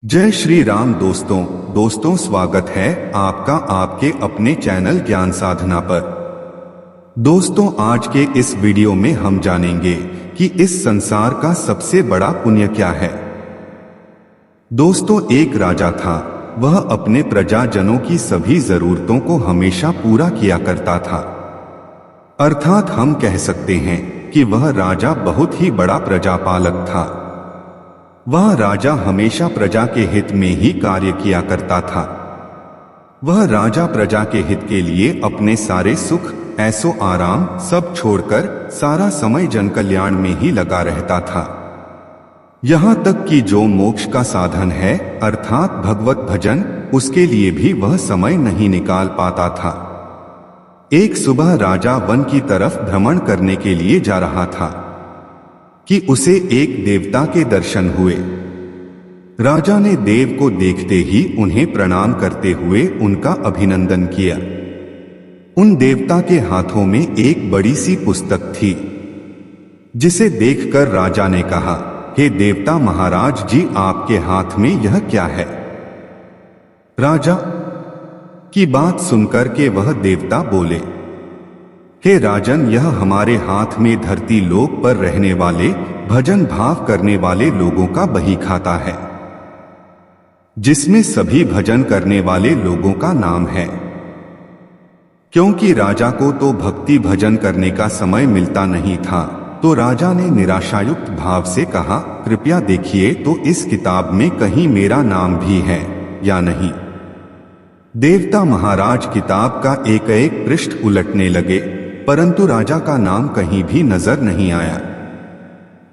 जय श्री राम दोस्तों स्वागत है आपका आपके अपने चैनल ज्ञान साधना पर। दोस्तों आज के इस वीडियो में हम जानेंगे कि इस संसार का सबसे बड़ा पुण्य क्या है। दोस्तों एक राजा था, वह अपने प्रजाजनों की सभी जरूरतों को हमेशा पूरा किया करता था। अर्थात हम कह सकते हैं कि वह राजा बहुत ही बड़ा प्रजापालक था। वह राजा हमेशा प्रजा के हित में ही कार्य किया करता था। वह राजा प्रजा के हित के लिए अपने सारे सुख ऐसो आराम सब छोड़कर सारा समय जन कल्याण में ही लगा रहता था। यहाँ तक कि जो मोक्ष का साधन है अर्थात भगवत भजन, उसके लिए भी वह समय नहीं निकाल पाता था। एक सुबह राजा वन की तरफ भ्रमण करने के लिए जा रहा था कि उसे एक देवता के दर्शन हुए। राजा ने देव को देखते ही उन्हें प्रणाम करते हुए उनका अभिनंदन किया। उन देवता के हाथों में एक बड़ी सी पुस्तक थी, जिसे देखकर राजा ने कहा, हे देवता महाराज जी, आपके हाथ में यह क्या है। राजा की बात सुनकर के वह देवता बोले, हे राजन, यह हमारे हाथ में धरती लोक पर रहने वाले भजन भाव करने वाले लोगों का बही खाता है, जिसमें सभी भजन करने वाले लोगों का नाम है। क्योंकि राजा को तो भक्ति भजन करने का समय मिलता नहीं था, तो राजा ने निराशायुक्त भाव से कहा, कृपया देखिए तो इस किताब में कहीं मेरा नाम भी है या नहीं। देवता महाराज किताब का एक एक पृष्ठ उलटने लगे, परंतु राजा का नाम कहीं भी नजर नहीं आया।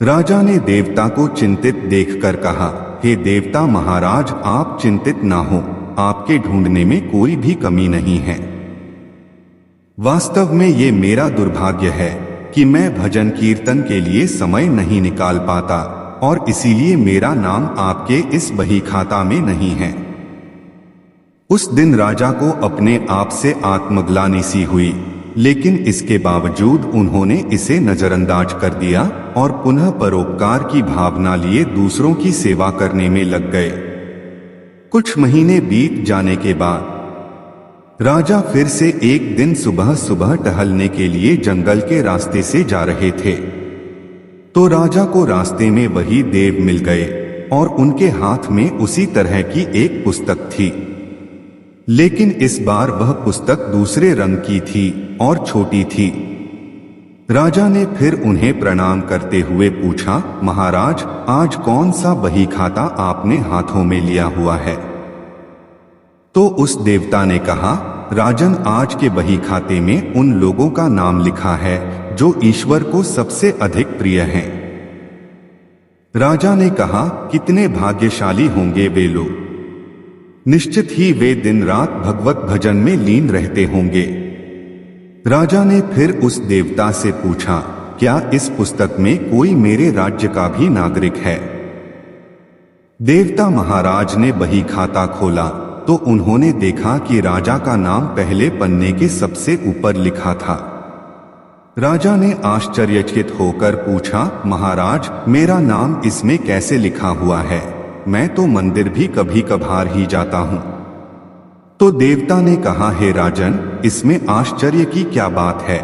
राजा ने देवता को चिंतित देखकर कहा, हे देवता महाराज, आप चिंतित ना हो, आपके ढूंढने में कोई भी कमी नहीं है। वास्तव में ये मेरा दुर्भाग्य है कि मैं भजन कीर्तन के लिए समय नहीं निकाल पाता, और इसीलिए मेरा नाम आपके इस बही खाता में नहीं है। उस दिन राजा को अपने आप से आत्मग्लानि सी हुई, लेकिन इसके बावजूद उन्होंने इसे नजरअंदाज कर दिया और पुनः परोपकार की भावना लिए दूसरों की सेवा करने में लग गए। कुछ महीने बीत जाने के बाद राजा फिर से एक दिन सुबह सुबह टहलने के लिए जंगल के रास्ते से जा रहे थे, तो राजा को रास्ते में वही देव मिल गए और उनके हाथ में उसी तरह की एक पुस्तक थी, लेकिन इस बार वह पुस्तक दूसरे रंग की थी और छोटी थी। राजा ने फिर उन्हें प्रणाम करते हुए पूछा, महाराज, आज कौन सा बही खाता आपने हाथों में लिया हुआ है। तो उस देवता ने कहा, राजन, आज के बही खाते में उन लोगों का नाम लिखा है जो ईश्वर को सबसे अधिक प्रिय हैं। राजा ने कहा, कितने भाग्यशाली होंगे वे लोग, निश्चित ही वे दिन रात भगवत भजन में लीन रहते होंगे। राजा ने फिर उस देवता से पूछा, क्या इस पुस्तक में कोई मेरे राज्य का भी नागरिक है। देवता महाराज ने बही खाता खोला तो उन्होंने देखा कि राजा का नाम पहले पन्ने के सबसे ऊपर लिखा था। राजा ने आश्चर्यचकित होकर पूछा, महाराज, मेरा नाम इसमें कैसे लिखा हुआ है, मैं तो मंदिर भी कभी कभार ही जाता हूं। तो देवता ने कहा, हे राजन, इसमें आश्चर्य की क्या बात है।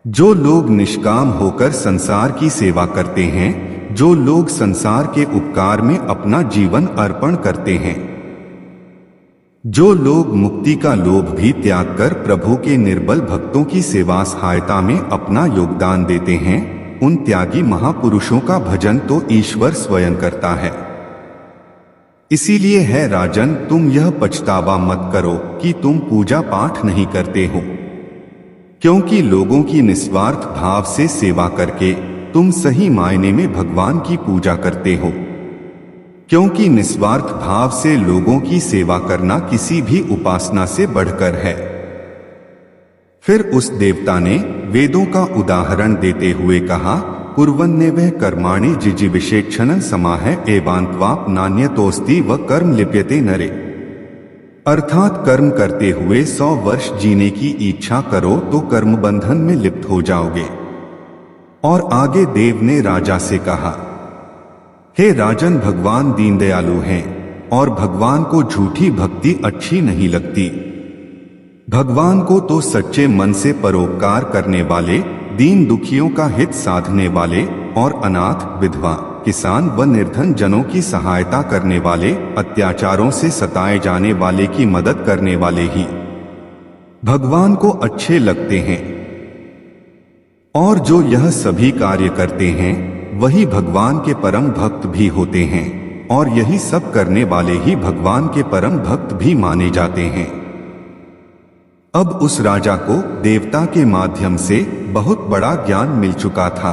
जो लोग निष्काम होकर संसार की सेवा करते हैं, जो लोग संसार के उपकार में अपना जीवन अर्पण करते हैं, जो लोग मुक्ति का लोभ भी त्याग कर प्रभु के निर्बल भक्तों की सेवा सहायता में अपना योगदान देते हैं, उन त्यागी महापुरुषों का भजन तो ईश्वर स्वयं करता है। इसीलिए है राजन, तुम यह पछतावा मत करो कि तुम पूजा पाठ नहीं करते हो, क्योंकि लोगों की निस्वार्थ भाव से सेवा करके तुम सही मायने में भगवान की पूजा करते हो। क्योंकि निस्वार्थ भाव से लोगों की सेवा करना किसी भी उपासना से बढ़कर है। फिर उस देवता ने वेदों का उदाहरण देते हुए कहा, कुर्वन्नेवः कर्माणि जिजीविषेक्षणं समाह एवान्त्वाप नान्यतोस्ति व कर्म लिप्यते नरे। अर्थात कर्म करते हुए 100 वर्ष जीने की इच्छा करो तो कर्म बंधन में लिप्त हो जाओगे। और आगे देव ने राजा से कहा, हे राजन, भगवान दीनदयालु हैं और भगवान को झूठी भक्ति अच्छी नहीं लगती। भगवान को तो सच्चे मन से परोपकार करने वाले, दीन दुखियों का हित साधने वाले और अनाथ, विधवा, किसान व निर्धन जनों की सहायता करने वाले, अत्याचारों से सताए जाने वाले की मदद करने वाले ही भगवान को अच्छे लगते हैं। और जो यह सभी कार्य करते हैं वही भगवान के परम भक्त भी होते हैं, और यही सब करने वाले ही भगवान के परम भक्त भी माने जाते हैं। अब उस राजा को देवता के माध्यम से बहुत बड़ा ज्ञान मिल चुका था,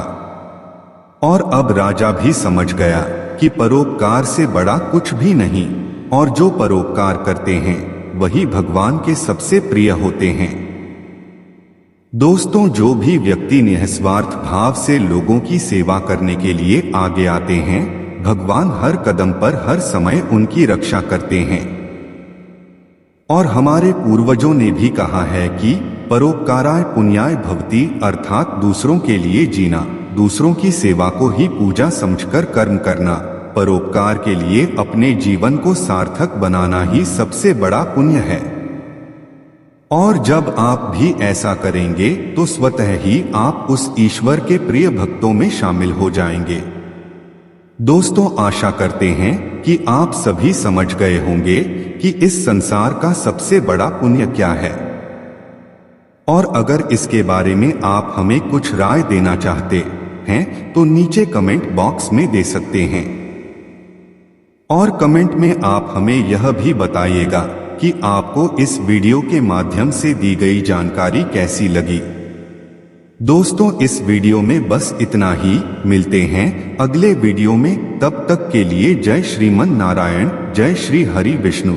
और अब राजा भी समझ गया कि परोपकार से बड़ा कुछ भी नहीं, और जो परोपकार करते हैं वही भगवान के सबसे प्रिय होते हैं। दोस्तों, जो भी व्यक्ति निस्वार्थ भाव से लोगों की सेवा करने के लिए आगे आते हैं, भगवान हर कदम पर हर समय उनकी रक्षा करते हैं। और हमारे पूर्वजों ने भी कहा है कि परोपकाराय पुण्याय भवति, अर्थात दूसरों के लिए जीना, दूसरों की सेवा को ही पूजा समझकर कर्म करना, परोपकार के लिए अपने जीवन को सार्थक बनाना ही सबसे बड़ा पुण्य है। और जब आप भी ऐसा करेंगे तो स्वतः ही आप उस ईश्वर के प्रिय भक्तों में शामिल हो जाएंगे। दोस्तों, आशा करते हैं कि आप सभी समझ गए होंगे कि इस संसार का सबसे बड़ा पुण्य क्या है। और अगर इसके बारे में आप हमें कुछ राय देना चाहते हैं तो नीचे कमेंट बॉक्स में दे सकते हैं। और कमेंट में आप हमें यह भी बताइएगा कि आपको इस वीडियो के माध्यम से दी गई जानकारी कैसी लगी। दोस्तों, इस वीडियो में बस इतना ही। मिलते हैं अगले वीडियो में, तब तक के लिए जय श्रीमन नारायण, जय श्री हरि विष्णु।